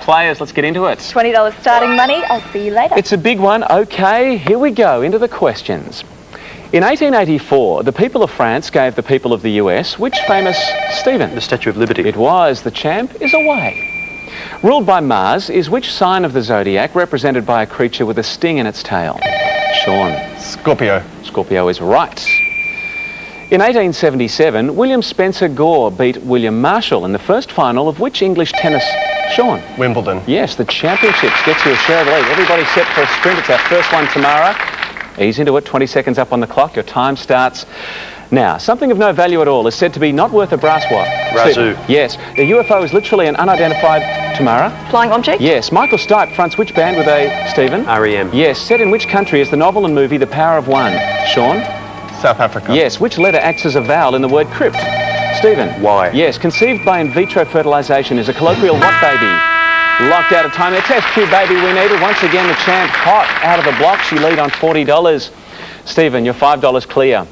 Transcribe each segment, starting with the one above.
players, let's get into it. $20 starting money. I'll see you later. It's a big one. Okay, here we go, into the questions. In 1884, the people of France gave the people of the US which famous Stephen? The Statue of Liberty. It was. The champ is away. Ruled by Mars is which sign of the zodiac represented by a creature with a sting in its tail? Sean. Scorpio. Scorpio is right. In 1877, William Spencer Gore beat William Marshall in the first final of which English tennis? Sean. Wimbledon. Yes, the championships gets you a share of the lead. Everybody set for a sprint. It's our first one, Tamara. Ease into it, 20 seconds up on the clock. Your time starts now. Something of no value at all is said to be not worth a brass what? Razoo. Yes. The UFO is literally an unidentified... Tamara? Flying object? Yes. Michael Stipe fronts which band with a... Stephen? REM. Yes. Set in which country is the novel and movie The Power of One? Sean? South Africa. Yes. Which letter acts as a vowel in the word crypt? Stephen? Y. Yes. Conceived by in vitro fertilisation is a colloquial what baby? Locked out of time. The test tube baby we needed. Once again, the champ hot out of the blocks. You lead on $40. Stephen, you're $5 clear.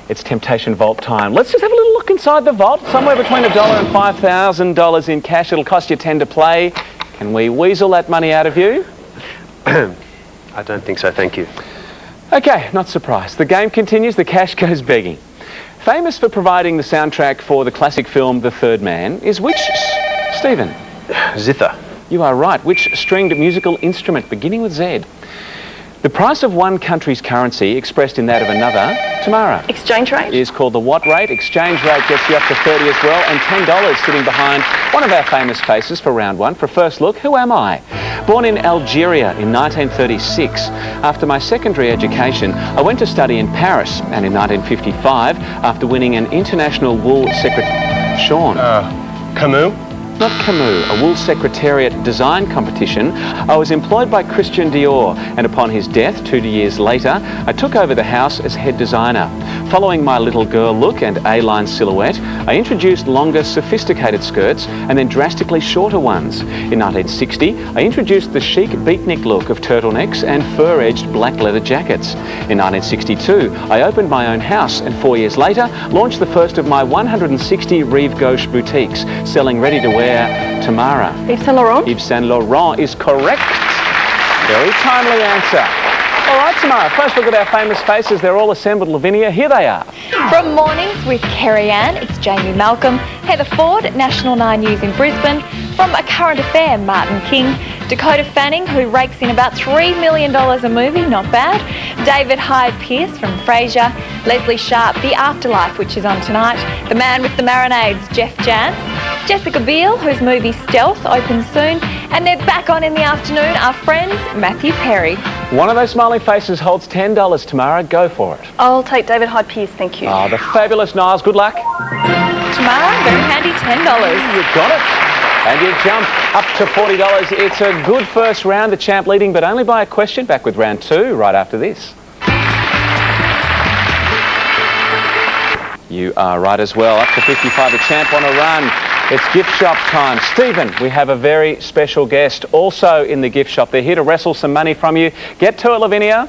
It's Temptation Vault time. Let's just have a little look inside the vault. Somewhere between $1 and $5,000 in cash. It'll cost you 10 to play. Can we weasel that money out of you? I don't think so, thank you. Okay, not surprised. The game continues. The cash goes begging. Famous for providing the soundtrack for the classic film The Third Man is which... Stephen? Zither. You are right. Which stringed musical instrument beginning with Z? The price of one country's currency expressed in that of another, Tamara? Exchange rate? Is called the what rate? Exchange rate gets you up to 30 as well, and $10 sitting behind one of our famous faces for round one. For first look, who am I? Born in Algeria in 1936. After my secondary education, I went to study in Paris, and in 1955, after winning an international wool Sean? Camus? Not Camus, a wool secretariat design competition. I was employed by Christian Dior, and upon his death 2 years later, I took over the house as head designer. Following my little girl look and A-line silhouette, I introduced longer, sophisticated skirts and then drastically shorter ones. In 1960, I introduced the chic beatnik look of turtlenecks and fur-edged black leather jackets. In 1962, I opened my own house, and 4 years later, launched the first of my 160 Rive Gauche boutiques, selling ready-to-wear Tamara. Yves Saint Laurent? Yves Saint Laurent is correct. Very timely answer. All right, Tamara, first look at our famous faces. They're all assembled. Lavinia, here they are. From Mornings with Kerry Ann, it's Jamie Malcolm. Heather Ford, National 9 News in Brisbane. From A Current Affair, Martin King. Dakota Fanning, who rakes in about $3 million a movie, not bad. David Hyde Pierce from Frasier. Leslie Sharp, The Afterlife, which is on tonight. The Man with the Marinades, Jeff Jantz. Jessica Biel, whose movie Stealth opens soon. And they're back on in the afternoon, our friends Matthew Perry. One of those smiling faces holds $10, Tamara. Go for it. I'll take David Hyde Pierce, thank you. Oh, the fabulous Niles. Good luck. Tamara, very handy $10. You've got it. And you jump up to $40. It's a good first round. The champ leading, but only by a question. Back with round two right after this. You are right as well. Up to 55. The champ on a run. It's gift shop time. Stephen, we have a very special guest also in the gift shop. They're here to wrestle some money from you. Get to it, Lavinia.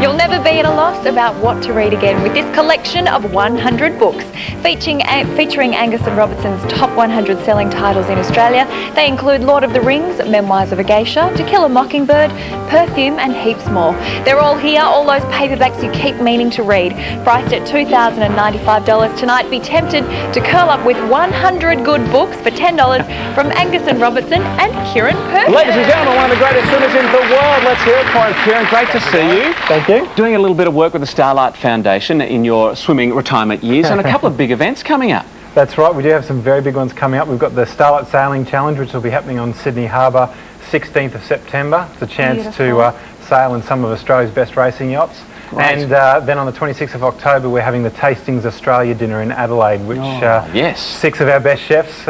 You'll never be at a loss about what to read again with this collection of 100 books featuring Angus and Robertson's top 100 selling titles in Australia. They include Lord of the Rings, Memoirs of a Geisha, To Kill a Mockingbird, Perfume and heaps more. They're all here, all those paperbacks you keep meaning to read. Priced at $2,095 tonight. Be tempted to curl up with 100 good books for $10 from Angus and Robertson and Kieran Perkins. Ladies and gentlemen, one of the greatest swimmers in the world. Let's hear it for him. Kieran, great to see you. Thank you. Doing a little bit of work with the Starlight Foundation in your swimming retirement years and a couple of big events coming up. That's right, we do have some very big ones coming up. We've got the Starlight Sailing Challenge, which will be happening on Sydney Harbour 16th of September. It's a chance to sail in some of Australia's best racing yachts. Great. And then on the 26th of October, we're having the Tastings Australia dinner in Adelaide, which 6 of our best chefs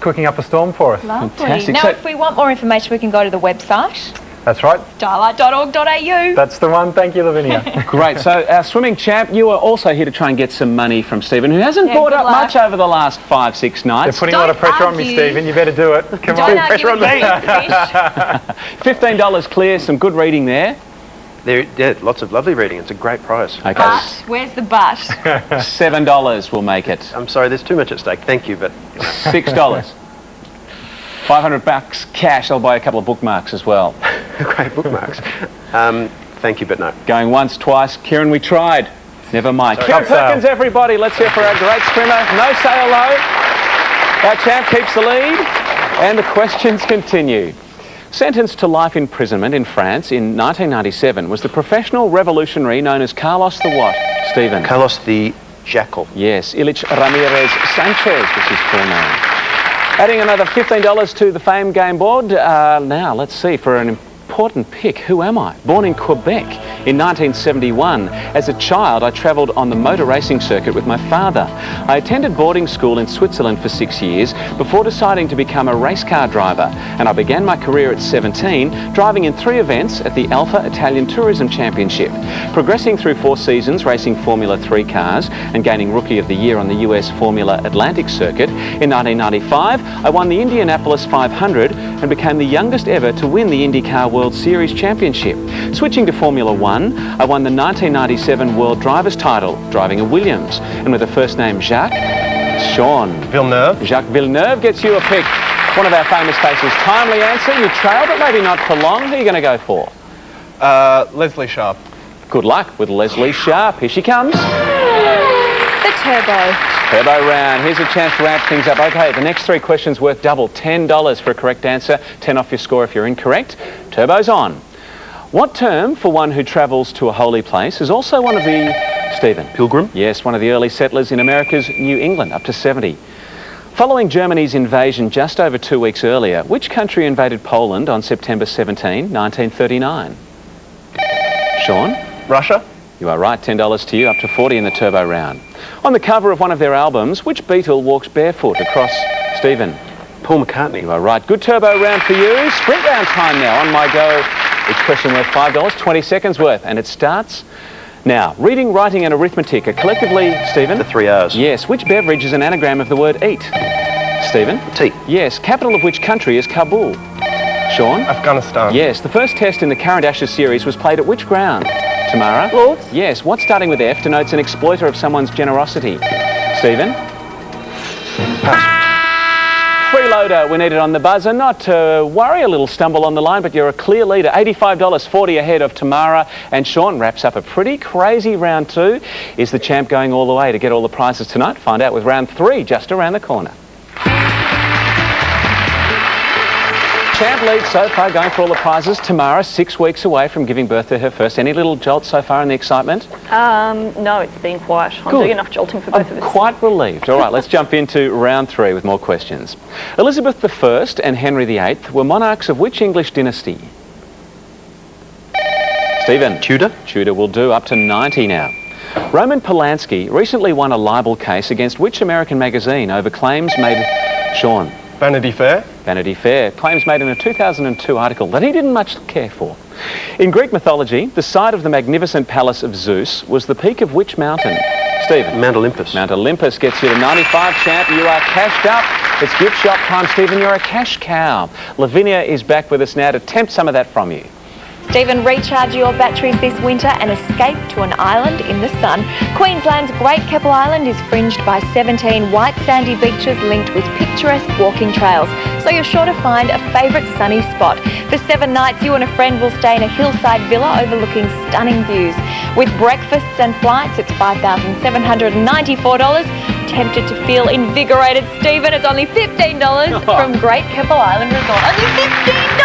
cooking up a storm for us. Lovely. Fantastic. Now, So, if we want more information, we can go to the website. That's right. Starlight.org.au. That's the one. Thank you, Lavinia. great. So our swimming champ, you are also here to try and get some money from Stephen, who hasn't brought up much over the last 5-6 nights. They're putting a lot of pressure on me, Stephen. You better do it. Come Don't on, argue pressure on with me. $15 clear, some good reading there. Yeah, lots of lovely reading. It's a great prize. Okay. But, where's the but? $7 will make it. I'm sorry, there's too much at stake. Thank you, but... $6. $500 cash. I'll buy a couple of bookmarks as well. Great bookmarks. Thank you, but no. Going once, twice. Kieran, we tried. Never mind. Sorry. Kieran Perkins, everybody. Let's hear for our great swimmer. No sail low. Our champ keeps the lead. And the questions continue. Sentenced to life imprisonment in France in 1997 was the professional revolutionary known as Carlos the what, Stephen? Carlos the Jackal. Yes, Ilich Ramirez Sanchez was his full name. Adding another $15 to the fame game board. Now, let's see, for an important pick, who am I? Born in Quebec in 1971. As a child, I travelled on the motor racing circuit with my father. I attended boarding school in Switzerland for 6 years before deciding to become a race car driver. And I began my career at 17, driving in 3 events at the Alpha Italian Tourism Championship. Progressing through 4 seasons racing Formula 3 cars and gaining Rookie of the Year on the US Formula Atlantic circuit. In 1995, I won the Indianapolis 500 and became the youngest ever to win the IndyCar World Series Championship. Switching to Formula 1, I won the 1997 World Drivers' title, driving a Williams. And with the first name Jacques, Sean. Villeneuve. Jacques Villeneuve gets you a pick. One of our famous faces. Timely answer. You trailed it, maybe not for long. Who are you going to go for? Leslie Sharp. Good luck with Leslie Sharp. Here she comes. The turbo. Turbo round. Here's a chance to ramp things up. Okay, the next 3 questions worth double. $10 for a correct answer. 10 off your score if you're incorrect. Turbo's on. What term for one who travels to a holy place is also one of the... Stephen? Pilgrim. Yes, one of the early settlers in America's New England, up to 70. Following Germany's invasion just over 2 weeks earlier, which country invaded Poland on September 17, 1939? Sean? Russia. You are right, $10 to you, up to 40 in the turbo round. On the cover of one of their albums, which Beatle walks barefoot across... Stephen? Paul McCartney. You are right. Good turbo round for you. Sprint round time now. On my go. Each question worth $5, 20 seconds worth. And it starts now. Reading, writing and arithmetic are collectively, Stephen? The 3 R's. Yes. Which beverage is an anagram of the word eat? Stephen? Tea. Yes. Capital of which country is Kabul? Sean? Afghanistan. Yes. The first test in the current Ashes series was played at which ground? Tamara? Lords. Yes. What starting with F denotes an exploiter of someone's generosity? Stephen? Freeloader, we need it on the buzzer. Not to worry, a little stumble on the line, but you're a clear leader. $85, 40 ahead of Tamara. And Sean wraps up a pretty crazy round 2. Is the champ going all the way to get all the prizes tonight? Find out with round 3 just around the corner. Champ leads so far, going for all the prizes. Tamara, 6 weeks away from giving birth to her first. Any little jolt so far in the excitement? No, it's been quiet. I'm Good. doing enough jolting for both of us. Quite relieved. All right, let's jump into round 3 with more questions. Elizabeth I and Henry VIII were monarchs of which English dynasty? Stephen? Tudor. Tudor will do, up to 90 now. Roman Polanski recently won a libel case against which American magazine over claims made... Sean? Vanity Fair. Vanity Fair. Claims made in a 2002 article that he didn't much care for. In Greek mythology, the site of the magnificent palace of Zeus was the peak of which mountain? Stephen? Mount Olympus. Mount Olympus gets you to 95, champ. You are cashed up. It's gift shop time, Stephen. You're a cash cow. Lavinia is back with us now to tempt some of that from you. Stephen, recharge your batteries this winter and escape to an island in the sun. Queensland's Great Keppel Island is fringed by 17 white sandy beaches linked with picturesque walking trails, so you're sure to find a favourite sunny spot. For 7 nights, you and a friend will stay in a hillside villa overlooking stunning views. With breakfasts and flights, it's $5,794. Tempted to feel invigorated, Stephen? It's only $15 from Great Keppel Island Resort. Only $15!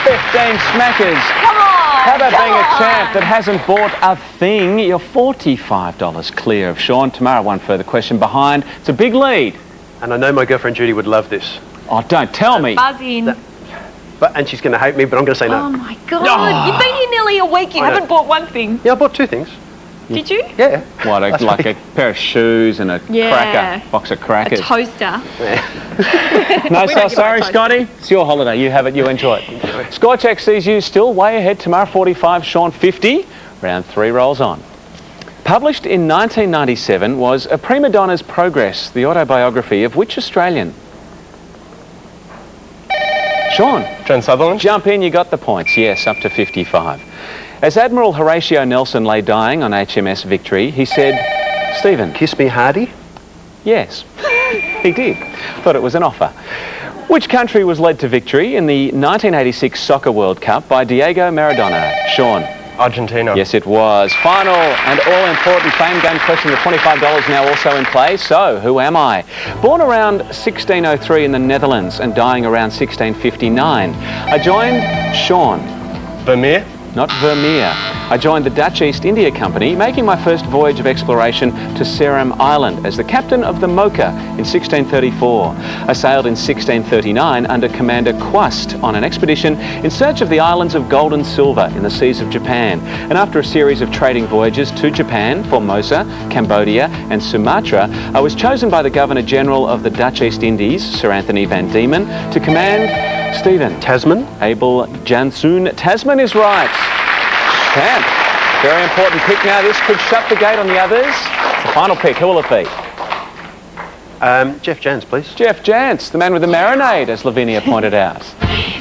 15 smackers. Come on! How about being a champ that hasn't bought a thing? You're $45 clear of Sean. Tamara, one further question behind. It's a big lead. And I know my girlfriend Judy would love this. Oh, don't tell me. Buzz in. And she's going to hate me, but I'm going to say no. Oh my God! You've been here nearly a week. You I know. haven't bought one thing. Yeah, I bought 2 things. Did you? Yeah. What, like a pair of shoes and a cracker, box of A crackers? toaster. No, We so don't give sorry, out Scotty. It's your holiday. You have it. You enjoy it. Scorecheck sees you still way ahead. Tamara 45, Sean 50. Round 3 rolls on. Published in 1997 was A Prima Donna's Progress, the autobiography of which Australian? Sean. Jen Sutherland. Jump in, you got the points. Yes, up to 55. As Admiral Horatio Nelson lay dying on HMS Victory, he said, Stephen. Kiss me hardy. Yes, he did. Thought it was an offer. Which country was led to victory in the 1986 Soccer World Cup by Diego Maradona? Sean? Argentina. Yes, it was. Final and all-important fame game question. The $25 now also in play. So, who am I? Born around 1603 in the Netherlands and dying around 1659. I joined Sean. Vermeer. Not Vermeer. I joined the Dutch East India Company, making my first voyage of exploration to Ceram Island as the captain of the Mocha in 1634. I sailed in 1639 under Commander Quast on an expedition in search of the islands of gold and silver in the seas of Japan. And after a series of trading voyages to Japan, Formosa, Cambodia and Sumatra, I was chosen by the Governor-General of the Dutch East Indies, Sir Anthony van Diemen, to command Stephen. Tasman. Abel Janszoon. Tasman is right. Champ. Very important pick now. This could shut the gate on the others. The final pick. Who will it be? Jeff Jans, please. Jeff Jans, the man with the marinade, as Lavinia pointed out.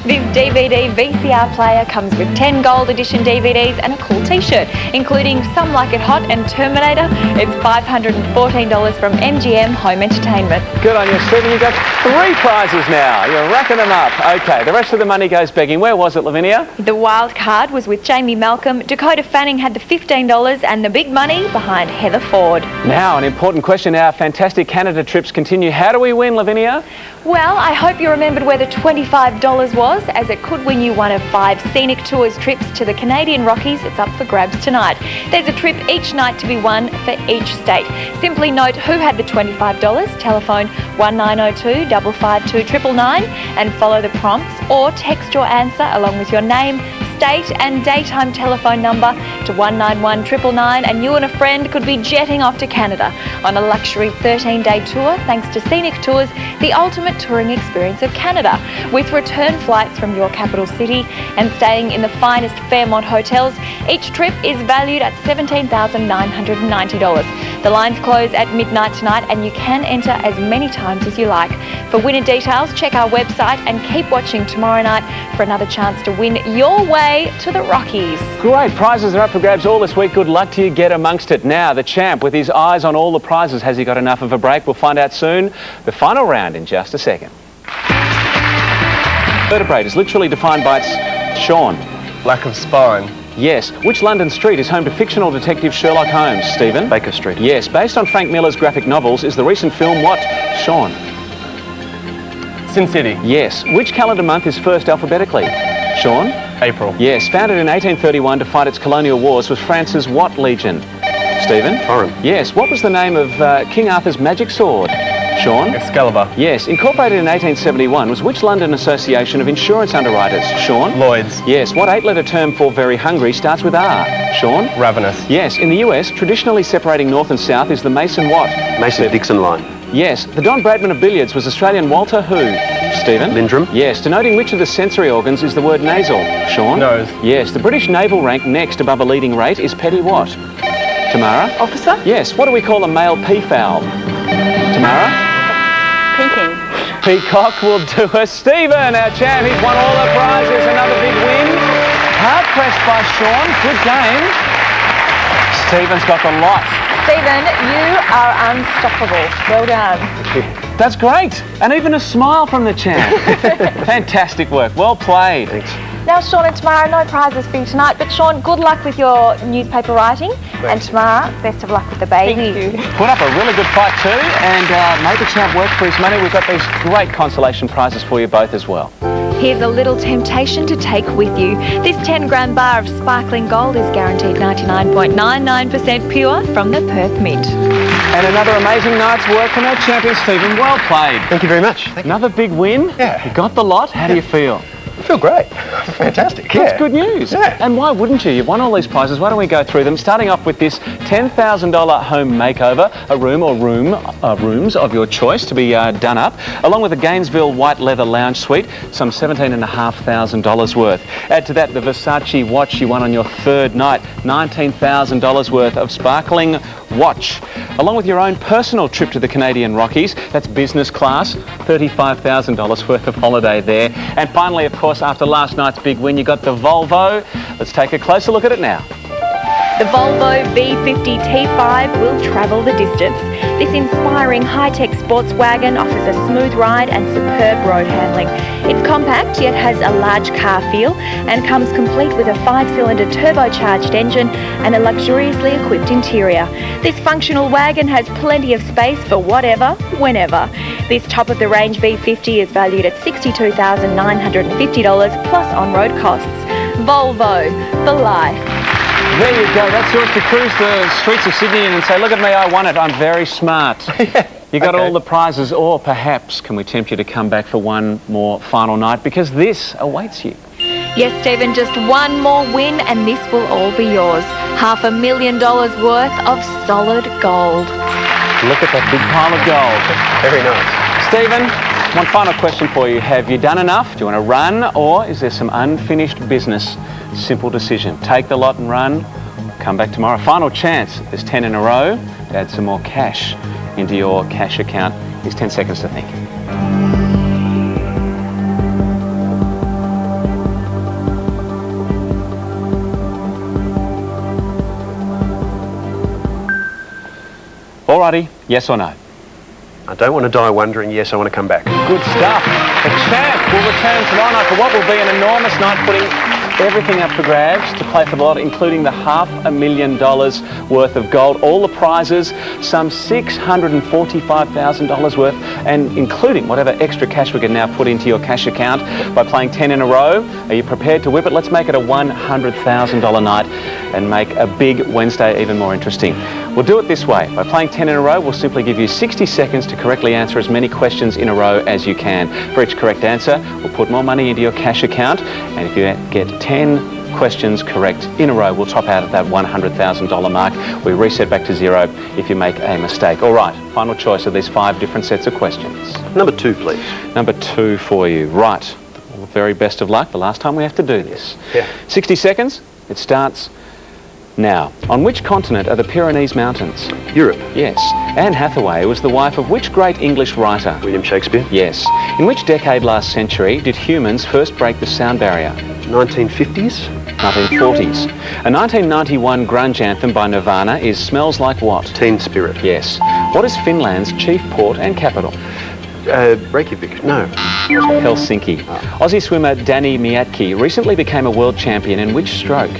This DVD VCR player comes with 10 gold edition DVDs and a cool t-shirt, including Some Like It Hot and Terminator. It's $514 from MGM Home Entertainment. Good on you, Stephen. You got 3 prizes now. You're racking them up. Okay, the rest of the money goes begging. Where was it, Lavinia? The wild card was with Jamie Malcolm. Dakota Fanning had the $15 and the big money behind Heather Ford. Now, an important question. Our fantastic Canada trips continue. How do we win, Lavinia? Well, I hope you remembered where the $25 was, as it could win you one of 5 Scenic Tours trips to the Canadian Rockies. It's up for grabs tonight. There's a trip each night to be won for each state. Simply note who had the $25, telephone 1902 552 999 and follow the prompts, or text your answer along with your name, state and daytime telephone number to 191 999 and you and a friend could be jetting off to Canada on a luxury 13-day tour thanks to Scenic Tours, the ultimate touring experience of Canada, with return flights from your capital city and staying in the finest Fairmont hotels. Each trip is valued at $17,990. The lines close at midnight tonight and you can enter as many times as you like. For winner details, check our website and keep watching tomorrow night for another chance to win your way to the Rockies. Great, prizes are up for grabs all this week. Good luck to you, get amongst it. Now, the champ with his eyes on all the prizes, has he got enough of a break? We'll find out soon. The final round in just a second. Vertebrate is literally defined by its Sean. Lack of spine. Yes. Which London street is home to fictional detective Sherlock Holmes? Stephen? Baker Street. Yes. Based on Frank Miller's graphic novels is the recent film what? Sean? Sin City. Yes. Which calendar month is first alphabetically? Sean? April. Yes. Founded in 1831 to fight its colonial wars was France's what legion? Stephen? Foreign. Yes. What was the name of King Arthur's magic sword? Sean? Excalibur. Yes. Incorporated in 1871 was which London Association of Insurance Underwriters? Sean? Lloyd's. Yes. What 8-letter term for very hungry starts with R? Sean? Ravenous. Yes. In the US, traditionally separating north and south is the Mason what? Mason-Dixon line. Yes. The Don Bradman of billiards was Australian Walter who? Stephen? Lindrum. Yes. Denoting which of the sensory organs is the word nasal? Sean? Nose. Yes. The British naval rank next above a leading rate is petty what? Tamara? Officer? Yes. What do we call a male peafowl? Tamara? Peking. Peacock will do us. Stephen, our champ, he's won all the prizes. Another big win. Hard pressed by Sean. Good game. Stephen's got the lot. Stephen, you are unstoppable. Well done. That's great. And even a smile from the champ. Fantastic work. Well played. Thanks. Now, Sean and Tamara, no prizes for you tonight, but Sean, good luck with your newspaper writing. And Tamara, best of luck with the baby. Thank you. Put up a really good fight too, and made the champ work for his money. We've got these great consolation prizes for you both as well. Here's a little temptation to take with you. This 10-gram bar of sparkling gold is guaranteed 99.99% pure from the Perth Mint. And another amazing night's work from our champion, Stephen. Well played. Thank you very much. Thank you. Another big win. Yeah. You got the lot. How do you feel? I feel great. Fantastic. That's good news. Yeah. And why wouldn't you? You've won all these prizes. Why don't we go through them? Starting off with this $10,000 home makeover, a room or rooms of your choice to be done up, along with a Gainesville white leather lounge suite, some $17,500 worth. Add to that the Versace watch you won on your third night, $19,000 worth of sparkling watch, along with your own personal trip to the Canadian Rockies. That's business class, $35,000 worth of holiday there. And finally, of course, after last night's big win, you got the Volvo. Let's take a closer look at it now. The Volvo V50 T5 will travel the distance. This inspiring high-tech sports wagon offers a smooth ride and superb road handling. It's compact yet has a large car feel and comes complete with a 5-cylinder turbocharged engine and a luxuriously equipped interior. This functional wagon has plenty of space for whatever, whenever. This top-of-the-range V50 is valued at $62,950 plus on-road costs. Volvo, for life. There you go. That's yours to cruise the streets of Sydney and say, look at me, I won it. I'm very smart. You got all the prizes, or perhaps can we tempt you to come back for one more final night because this awaits you. Yes, Stephen, just one more win and this will all be yours. $500,000 worth of solid gold. Look at that big pile of gold. Very nice. Stephen, one final question for you. Have you done enough? Do you want to run, or is there some unfinished business? Simple decision. Take the lot and run. Come back tomorrow. Final chance. There's 10 in a row. Add some more cash into your cash account. Here's 10 seconds to think. Alrighty, yes or no? I don't want to die wondering. Yes, I want to come back. Good stuff. The champ will return tomorrow night for what will be an enormous night, putting everything up for grabs to play for the lot, including the $500,000 worth of gold, all the prizes, some $645,000 worth, and including whatever extra cash we can now put into your cash account by playing 10 in a row. Are you prepared to whip it? Let's make it a $100,000 night and make a big Wednesday even more interesting. We'll do it this way. By playing 10 in a row, we'll simply give you 60 seconds to correctly answer as many questions in a row as you can. For each correct answer, we'll put more money into your cash account, and if you get 10 questions correct in a row, we'll top out at that $100,000 mark. We reset back to zero if you make a mistake. All right, final choice of these 5 different sets of questions. Number 2, please. Number 2 for you. Right. Well, the very best of luck. The last time we have to do this. Yeah. 60 seconds. It starts now. On which continent are the Pyrenees Mountains? Europe. Yes. Anne Hathaway was the wife of which great English writer? William Shakespeare. Yes. In which decade last century did humans first break the sound barrier? 1950s. 1940s. A 1991 grunge anthem by Nirvana is Smells Like What? Teen Spirit. Yes. What is Finland's chief port and capital? Reykjavik. No. Helsinki. Aussie swimmer Danny Miatke recently became a world champion in which stroke?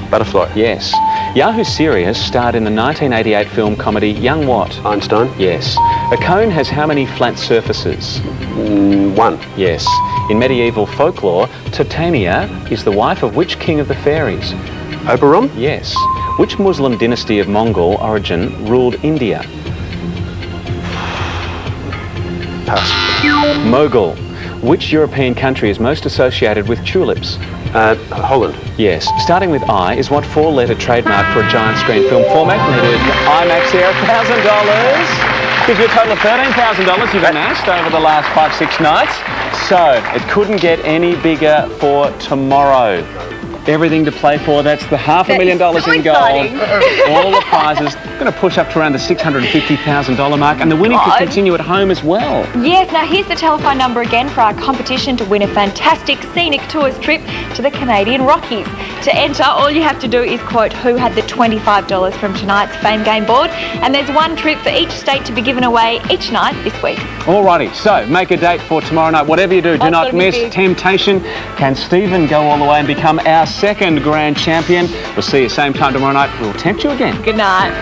Butterfly. Yes. Yahoo Serious starred in the 1988 film comedy Young What? Einstein. Yes. A cone has how many flat surfaces? 1. Yes. In medieval folklore, Titania is the wife of which king of the fairies? Oberon. Yes. Which Muslim dynasty of Mongol origin ruled India? Pass. Mughal. Which European country is most associated with tulips? Holland. Yes. Starting with I is what 4-letter trademark for a giant screen film format needed? IMAX here, $1,000. Gives you a total of $13,000 you've amassed over the last 5-6 nights. So it couldn't get any bigger for tomorrow. Everything to play for. That's the $500,000 so in gold. exciting. All the prizes. Going to push up to around the $650,000 mark, and the winning could continue at home as well. Yes, now here's the telephone number again for our competition to win a fantastic scenic tours trip to the Canadian Rockies. To enter, all you have to do is quote who had the $25 from tonight's Fame Game board, and there's one trip for each state to be given away each night this week. Alrighty, so make a date for tomorrow night. Whatever you do, do not miss Temptation. Can Stephen go all the way and become our second grand champion? We'll see you same time tomorrow night. We'll tempt you again. Good night.